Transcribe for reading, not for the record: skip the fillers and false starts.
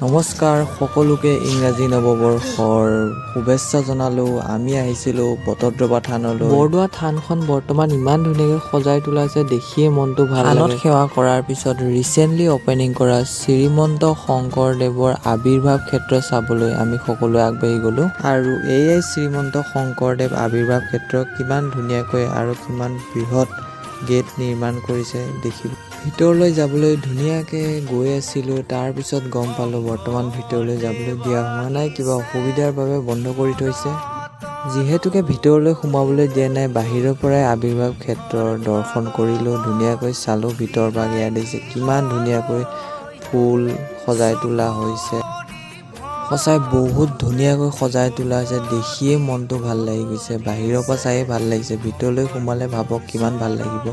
নমস্কাৰ সকলোকে ইংৰাজী নৱবৰ্ষৰ শুভেচ্ছা জনালো। আমি আহিছিলো বটদ্ৰৱা থানলৈ। বৰদোৱা থানখন বৰ্তমান ইমান ধুনীয়াকৈ সজাই তোলাছে, দেখিয়ে মনটো ভাল লাগে। থানত সেৱা কৰাৰ পিছত ৰিচেণ্টলি অপেনিং কৰা শ্ৰীমন্ত শংকৰদেৱৰ আৱিৰ্ভাৱ ক্ষেত্ৰ চাবলৈ আমি সকলোৱে আগবাঢ়ি গলো। আৰু এয়াই শ্ৰীমন্ত শংকৰদেৱ আৱিৰ্ভাৱ ক্ষেত্ৰ, কিমান ধুনীয়াকৈ আৰু কিমান বৃহৎ গেট নিৰ্মাণ কৰিছে দেখিব। ভিতৰলৈ যাবলৈ ধুনীয়াকৈ গৈ আছিলোঁ, তাৰপিছত গম পালোঁ বৰ্তমান ভিতৰলৈ যাবলৈ দিয়া হোৱা নাই, কিবা অসুবিধাৰ বাবে বন্ধ কৰি থৈছে। যিহেতুকে ভিতৰলৈ সোমাবলৈ দিয়া নাই, বাহিৰৰ পৰাই আৱিৰ্ভাৱ ক্ষেত্ৰৰ দৰ্শন কৰিলোঁ, ধুনীয়াকৈ চালোঁ ভিতৰ ভাগ। এয়া দেখিছে কিমান ধুনীয়াকৈ ফুল সজাই তোলা হৈছে। সঁচাই বহুত ধুনীয়াকৈ সজাই তোলা হৈছে, দেখিয়ে মনটো ভাল লাগি গৈছে। বাহিৰৰ পৰা চায়ে ভাল লাগিছে, ভিতৰলৈ সোমালে ভাবক কিমান ভাল লাগিব।